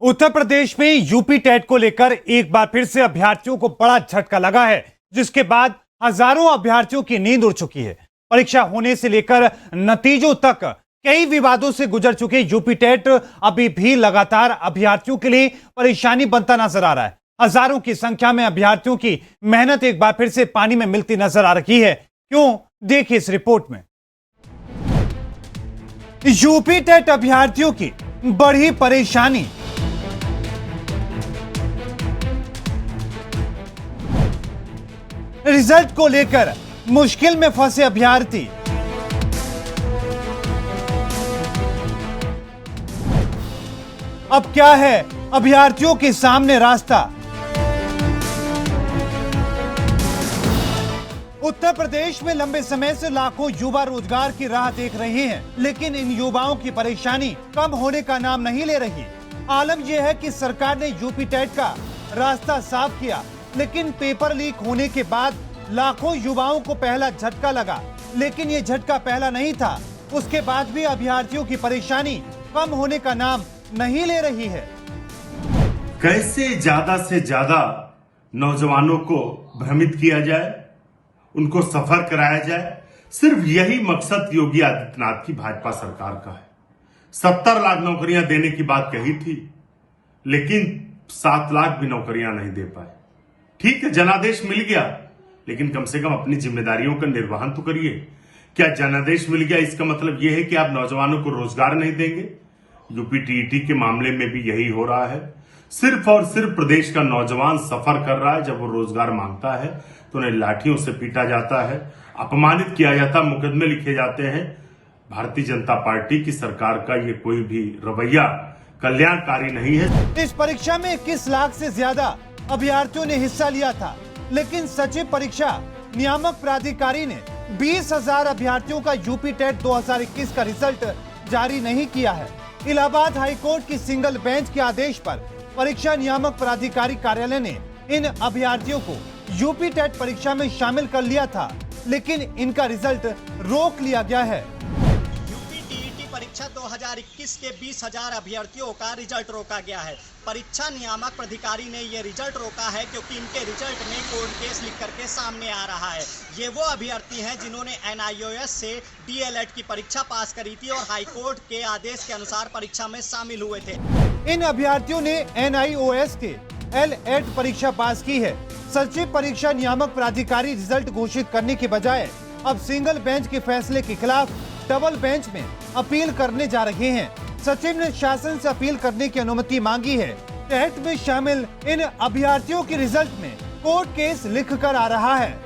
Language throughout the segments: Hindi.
उत्तर प्रदेश में यूपी टेट को लेकर एक बार फिर से अभ्यर्थियों को बड़ा झटका लगा है, जिसके बाद हजारों अभ्यर्थियों की नींद उड़ चुकी है। परीक्षा होने से लेकर नतीजों तक कई विवादों से गुजर चुके यूपी टेट अभी भी लगातार अभ्यर्थियों के लिए परेशानी बनता नजर आ रहा है। हजारों की संख्या में अभ्यर्थियों की मेहनत एक बार फिर से पानी में मिलती नजर आ रही है। क्यों, देखिए इस रिपोर्ट में। यूपी टेट अभ्यर्थियों की बड़ी परेशानी। रिजल्ट को लेकर मुश्किल में फंसे अभ्यर्थी। अब क्या है अभ्यर्थियों के सामने रास्ता? उत्तर प्रदेश में लंबे समय से लाखों युवा रोजगार की राह देख रहे हैं, लेकिन इन युवाओं की परेशानी कम होने का नाम नहीं ले रही। आलम यह है कि सरकार ने यूपी टेट का रास्ता साफ किया, लेकिन पेपर लीक होने के बाद लाखों युवाओं को पहला झटका लगा। लेकिन ये झटका पहला नहीं था, उसके बाद भी अभ्यर्थियों की परेशानी कम होने का नाम नहीं ले रही है। कैसे ज्यादा से ज्यादा नौजवानों को भ्रमित किया जाए, उनको सफर कराया जाए, सिर्फ यही मकसद योगी आदित्यनाथ की भाजपा सरकार का है। 70 लाख नौकरियां देने की बात कही थी, लेकिन 7 लाख भी नौकरियां नहीं दे पाए। ठीक है, जनादेश मिल गया, लेकिन कम से कम अपनी जिम्मेदारियों का निर्वहन तो करिए। क्या जनादेश मिल गया इसका मतलब यह है कि आप नौजवानों को रोजगार नहीं देंगे? यूपी टीईटी के मामले में भी यही हो रहा है। सिर्फ और सिर्फ प्रदेश का नौजवान सफर कर रहा है, जब वो रोजगार मांगता है तो उन्हें लाठियों से पीटा जाता है, अपमानित किया जाता है, मुकदमे लिखे जाते हैं। भारतीय जनता पार्टी की सरकार का ये कोई भी रवैया कल्याणकारी नहीं है। इस परीक्षा में 21 लाख से ज्यादा अभ्यर्थियों ने हिस्सा लिया था, लेकिन सचिव परीक्षा नियामक प्राधिकारी ने 20,000 अभ्यर्थियों का यूपी टेट 2021 का रिजल्ट जारी नहीं किया है। इलाहाबाद हाईकोर्ट की सिंगल बेंच के आदेश पर परीक्षा नियामक प्राधिकारी कार्यालय ने इन अभ्यर्थियों को यूपी टेट परीक्षा में शामिल कर लिया था, लेकिन इनका रिजल्ट रोक लिया गया है। यूपी टीईटी परीक्षा 2021 के 20,000 अभ्यर्थियों का रिजल्ट रोका गया है। परीक्षा नियामक प्राधिकारी ने ये रिजल्ट रोका है क्योंकि इनके रिजल्ट में कोर्ट केस लिख करके सामने आ रहा है। ये वो अभ्यर्थी हैं जिन्होंने NIOS से DLED की परीक्षा पास करी थी और हाईकोर्ट के आदेश के अनुसार परीक्षा में शामिल हुए थे। इन अभ्यर्थियों ने NIOS के LED परीक्षा पास की है। सचिव परीक्षा नियामक प्राधिकारी रिजल्ट घोषित करने के बजाय अब सिंगल बेंच के फैसले के खिलाफ डबल बेंच में अपील करने जा रहे हैं। सचिव ने शासन से अपील करने की अनुमति मांगी है। टेट में शामिल इन अभ्यर्थियों के रिजल्ट में कोर्ट केस लिख कर आ रहा है,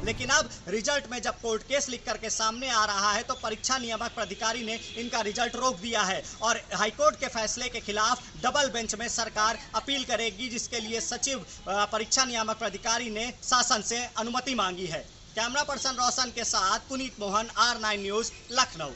लेकिन अब रिजल्ट में जब कोर्ट केस लिख करके सामने आ रहा है तो परीक्षा नियामक प्राधिकारी ने इनका रिजल्ट रोक दिया है और हाईकोर्ट के फैसले के खिलाफ डबल बेंच में सरकार अपील करेगी, जिसके लिए सचिव परीक्षा नियामक प्राधिकारी ने शासन से अनुमति मांगी है। कैमरा पर्सन रोशन के साथ पुनीत मोहन, R9 न्यूज, लखनऊ।